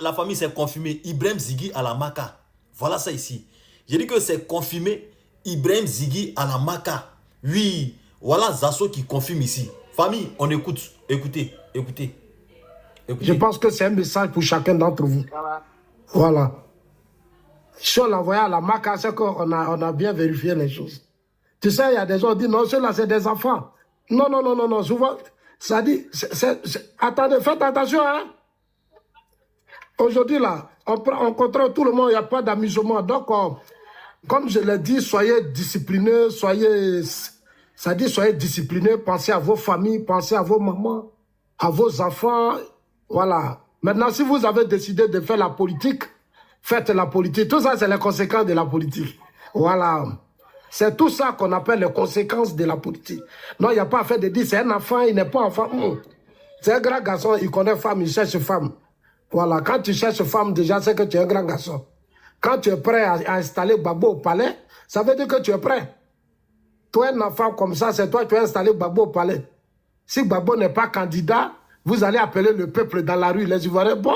la famille, c'est confirmé. Ibrahim Ziggy à la Maka. Voilà ça ici. J'ai dit que c'est confirmé. Ibrahim Ziggy à la Maka. Oui, voilà Zasso qui confirme ici. Famille, on écoute. Écoutez, écoutez. Je pense que c'est un message pour chacun d'entre vous. Voilà. Si on l'envoie à la Maka, c'est qu'on a bien vérifié les choses. Tu sais, il y a des gens qui disent non, ceux-là, c'est des enfants. Non, non, non, non, non. Souvent, ça dit. Attendez, faites attention, hein. Aujourd'hui, là, on contrôle tout le monde, il n'y a pas d'amusement. Donc, comme je l'ai dit, soyez disciplinés, soyez disciplinés, pensez à vos familles, pensez à vos mamans, à vos enfants. Voilà. Maintenant, si vous avez décidé de faire la politique, faites la politique. Tout ça, c'est les conséquences de la politique. Voilà. C'est tout ça qu'on appelle les conséquences de la politique. Non, il n'y a pas à faire de dire, c'est un enfant, il n'est pas enfant. C'est un grand garçon, il connaît femme, il cherche femme. Voilà, quand tu cherches femme, déjà, c'est que tu es un grand garçon. Quand tu es prêt à installer Gbagbo au palais, ça veut dire que tu es prêt. Toi, un enfant comme ça, c'est toi qui as installé Gbagbo au palais. Si Gbagbo n'est pas candidat, vous allez appeler le peuple dans la rue, les Ivoiriens. Bon,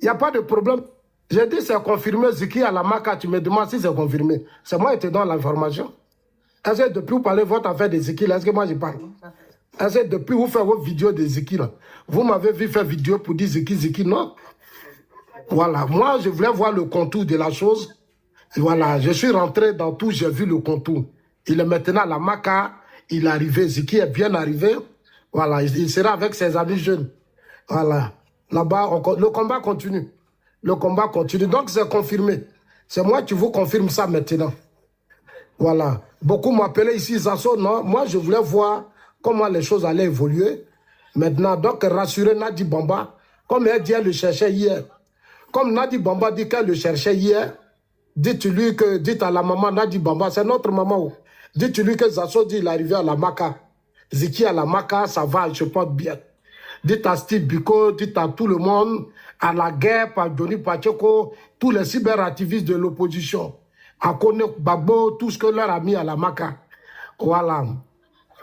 il n'y a pas de problème. J'ai dit c'est confirmé, Ziggy à la Maka, tu me demandes si c'est confirmé. C'est moi qui te donne l'information. Est-ce que depuis vous parlez votre affaire de Ziggy, est-ce que moi je parle? Est-ce que depuis vous faites vos vidéos de Ziggy, là, vous m'avez vu faire vidéo pour dire Ziggy, non? Voilà, moi je voulais voir le contour de la chose. Voilà, je suis rentré dans tout, j'ai vu le contour. Il est maintenant à la Maka, il est arrivé, Ziggy est bien arrivé. Voilà, il sera avec ses amis jeunes. Voilà, là-bas, le combat continue. Le combat continue, donc c'est confirmé. C'est moi qui vous confirme ça maintenant. Voilà, beaucoup m'appelaient ici Zasso, non, moi je voulais voir comment les choses allaient évoluer. Maintenant, donc rassurer Nadi Bamba, comme elle dit, elle le cherchait hier. Comme Nadi Bamba dit qu'elle le cherchait hier, dites à la maman Nadi Bamba, c'est notre maman. Dites-lui que Zasso dit il est arrivé à la Maka. Ziggy à la Maka, ça va, je porte bien. Dites à Steve Biko, dites à tout le monde, à la guerre, par Johnny Pacheco, tous les cyberactivistes de l'opposition, à Kone Gbagbo, tout ce que leur a mis à la Maka. Voilà.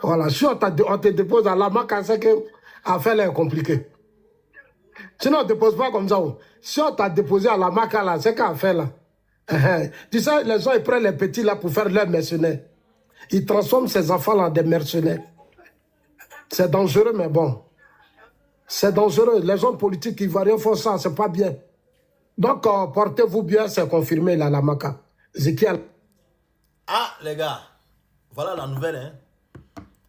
Voilà. Si on te dépose à la Maka, c'est que l'affaire est compliquée. Sinon, on ne te dépose pas comme ça. Si on t'a déposé à la Maka, là, c'est qu'à faire là. Tu sais, les gens, ils prennent les petits là pour faire leurs mercenaires. Ils transforment ces enfants là en des mercenaires. C'est dangereux, mais bon. C'est dangereux. Les hommes politiques ivoiriens font ça, c'est pas bien. Donc, portez-vous bien, c'est confirmé là, la Maka. Ziggy. Ah, les gars, voilà la nouvelle, hein.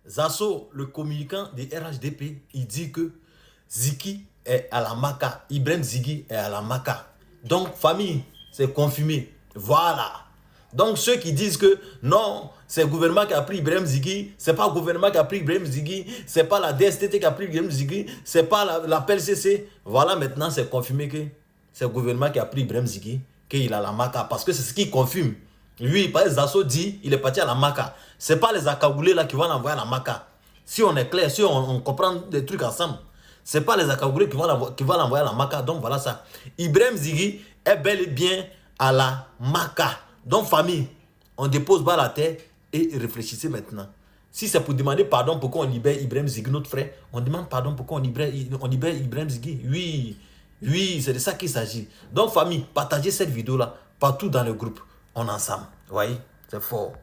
Zasso, le communicant des RHDP, il dit que Ziggy est à la Maka. Ibrahim Ziggy est à la Maka. Donc, famille, c'est confirmé. Voilà. Donc, ceux qui disent que non, c'est le gouvernement qui a pris Ibrahim Ziggy, c'est pas le gouvernement qui a pris Ibrahim Ziggy, c'est pas la DSTT qui a pris Ibrahim Ziggy, c'est pas la PLCC. Voilà, maintenant, c'est confirmé que c'est le gouvernement qui a pris Ibrahim Ziggy, qu'il a la Maka. Parce que c'est ce qu'il confirme. Lui, par exemple, Zasso dit, il est parti à la Maka. C'est pas les Akagoulés là qui vont l'envoyer à la Maka. Si on est clair, si on comprend des trucs ensemble, c'est pas les Akagoulés qui vont l'envoyer à la Maka. Donc voilà ça. Ibrahim Ziggy est bel et bien à la Maka. Donc famille, on dépose bas la terre et réfléchissez maintenant. Si c'est pour demander pardon pourquoi on libère Ibrahim Ziggy, notre frère, on demande pardon pourquoi on libère Ibrahim Ziggy. Oui, oui, c'est de ça qu'il s'agit. Donc famille, partagez cette vidéo là partout dans le groupe. On est ensemble. Vous voyez, c'est fort.